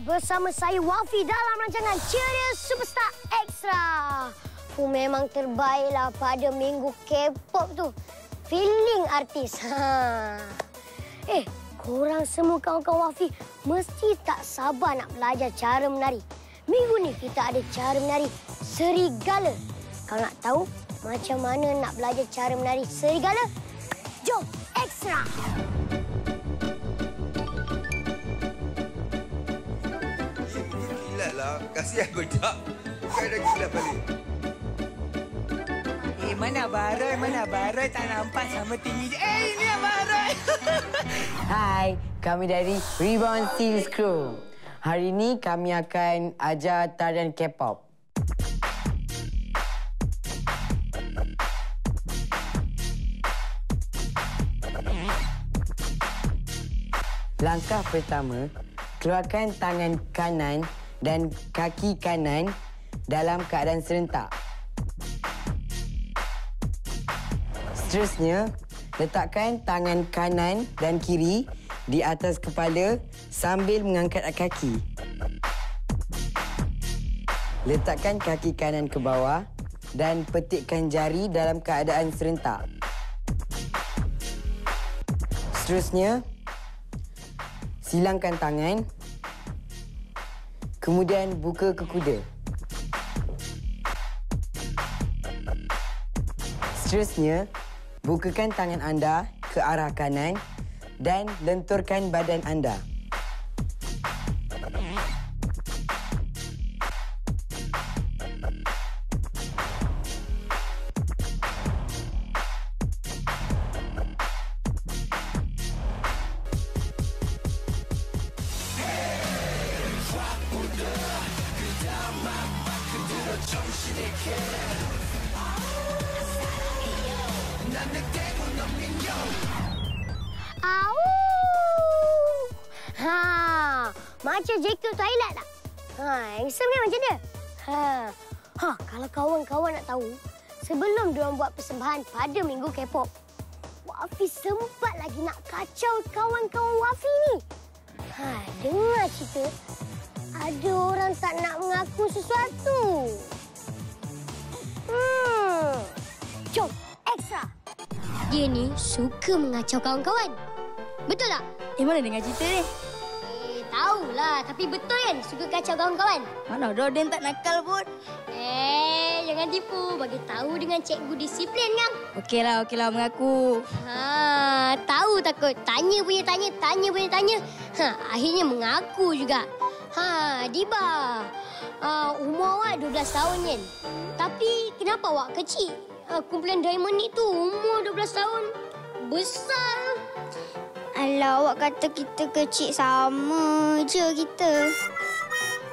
bersama saya Wafi dalam rancangan Ceria Superstar Extra. Memang terbaiklah pada minggu K-pop tu. Feeling artis. Korang semua kawan-kawan Wafi mesti tak sabar nak belajar cara menari. Minggu ni kita ada cara menari serigala. Kalau nak tahu macam mana nak belajar cara menari serigala, jom Extra! Lah, kasihan budak. Bukan dah gila balik. Mana Baroy tak nampak sama tinggi. Ini Abang Baroy. Hai, kami dari Rebound Seals Crew. Hari ini kami akan ajar tarian K-pop. Langkah pertama, keluarkan tangan kanan dan kaki kanan dalam keadaan serentak. Seterusnya, letakkan tangan kanan dan kiri di atas kepala sambil mengangkat kaki. Letakkan kaki kanan ke bawah dan petikkan jari dalam keadaan serentak. Seterusnya, silangkan tangan. Kemudian buka ke kuda. Seterusnya, bukakan tangan anda ke arah kanan dan lenturkan badan anda. Macam Jekyll Twilight tak? Handsome kan macam dia? Kalau kawan-kawan nak tahu, sebelum diorang buat persembahan pada minggu K-pop, Wafi sempat lagi nak kacau kawan-kawan Wafi ni. Dengar cerita, ada orang tak nak mengaku sesuatu. Jom, Extra! Dia ni suka mengacau kawan-kawan. Betul tak? Mana dengar cerita ni? Tahulah, tapi betul kan suka kacau kawan-kawan? Mana Roden tak nakal pun. Jangan tipu. Bagi tahu dengan cikgu disiplin kan? Okeylah mengaku. Tahu takut. Tanya punya tanya. Akhirnya mengaku juga. Diba. Umur awak 12 tahun kan? Tapi kenapa awak kecil? Kumpulan Diamond ni tu umur 12 tahun. Besar. Alah, awak kata kita kecil, sama je kita.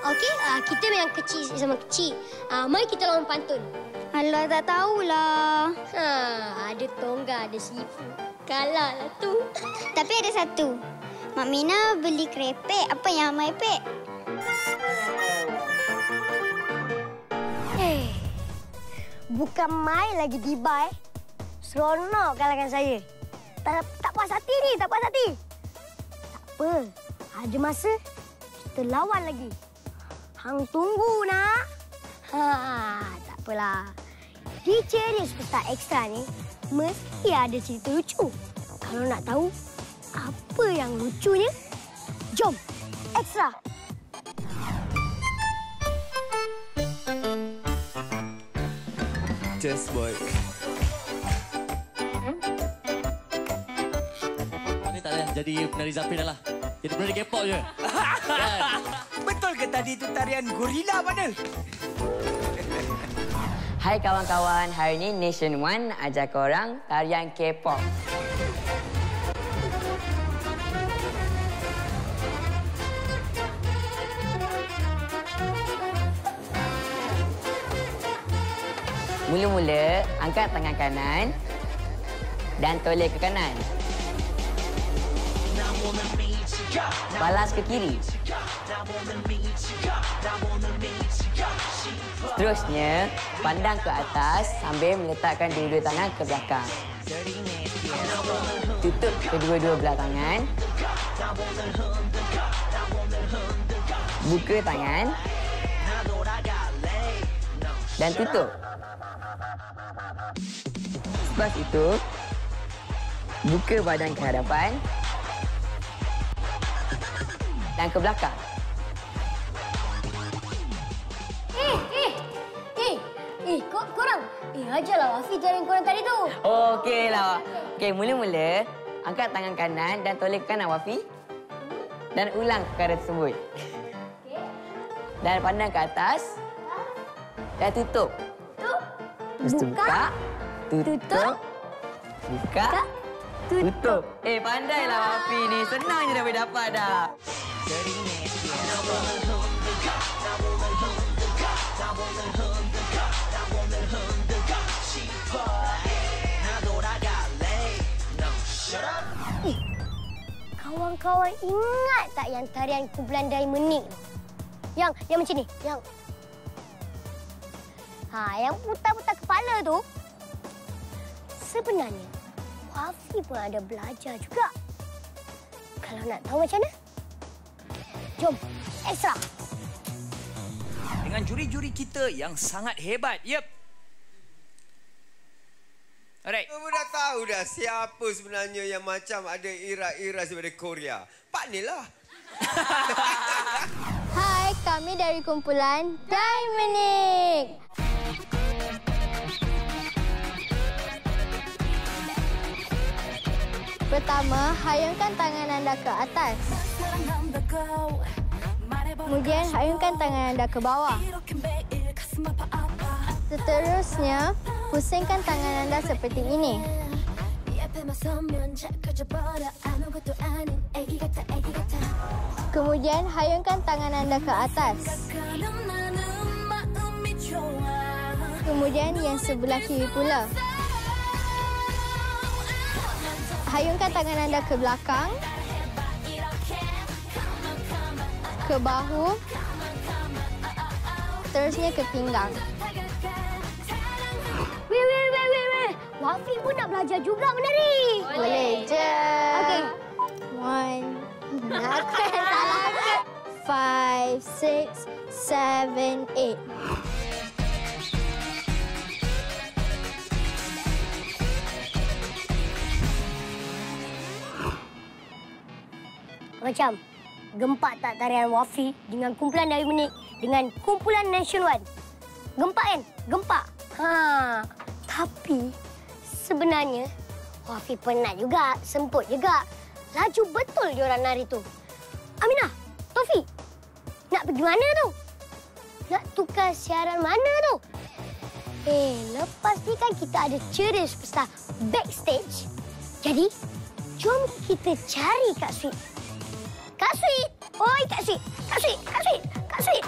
Okey, kita memang kecil sama kecil. Mari kita lawan pantun. Alah, tak tahulah. Ada tonggak, ada sifu. Kalah lah tu. Tapi ada satu. Mak Mina beli kerepek. Apa yang Amal epek? Bukan main lagi Diba. Seronok kalahkan saya. Tak puas hati ni, tak puas hati. Tak apa, ada masa kita lawan lagi. Hang tunggu nak. Tak apalah. Di Ceria Superstar Extra ni, mesti ada cerita lucu. Kalau nak tahu apa yang lucunya, jom Extra. Just boy. Jadi penari Zafir dah lah. Jadi penari K-pop je. Kan? Betul ke tadi tu tarian gorila mana? Hai kawan-kawan, hari ini Nation One ajar korang tarian K-pop. Mula-mula, angkat tangan kanan dan toleh ke kanan. Balas ke kiri. Seterusnya, pandang ke atas sambil meletakkan dua-dua tangan ke belakang. Tutup kedua-dua belah tangan. buka tangan dan tutup. Selepas itu, buka badan ke hadapan dan ke belakang. Korang. Ajarlah Wafi cara yang korang tadi tu. Okeylah. Okey, mula-mula angkat tangan kanan dan toleh ke kanan Wafi. Dan ulang perkara tersebut. Dan pandang ke atas. Dan tutup. Buka. Tutup. Buka. Tutup. Pandailah Wafi ni. Senang je dah boleh dapat dah. Kawan-kawan ingat tak yang tarian kumpulan Diamond? Yang macam ni, yang putar-putar kepala tu. Sebenarnya Wafi pun ada belajar juga. Kalau nak tahu macam mana, jom ekstra. Dengan juri-juri kita yang sangat hebat. Yep. Alright. Kamu dah tahu dah siapa sebenarnya yang macam ada iras-iras daripada Korea. Pak Nil lah. Hai, kami dari kumpulan Diamond. Pertama, hayungkan tangan anda ke atas. Kemudian, hayungkan tangan anda ke bawah. Seterusnya, pusingkan tangan anda seperti ini. Kemudian, hayungkan tangan anda ke atas. Kemudian, yang sebelah kiri pula. Hayungkan tangan anda ke belakang, ke bahu, seterusnya ke pinggang. Weh. Wafi pun nak belajar juga menari. Boleh je. Okey. 1, aku yang salah. 5, 6, 7, 8. Macam gempak tak tarian Wafi dengan kumpulan Diamond dengan kumpulan Nation One? Gempak kan? Gempak. Tapi sebenarnya Wafi penat juga, semput juga. Laju betul diorang nari tu. Aminah, Taufik, nak pergi mana tu? Nak tukar siaran mana tu? Lepas ni kan kita ada ceria superstar backstage. Jadi, jom kita cari Kak Sweet. Kak Sweet! Oi, Kak Sweet! Kak Sweet! Kak Sweet! Kak Sweet!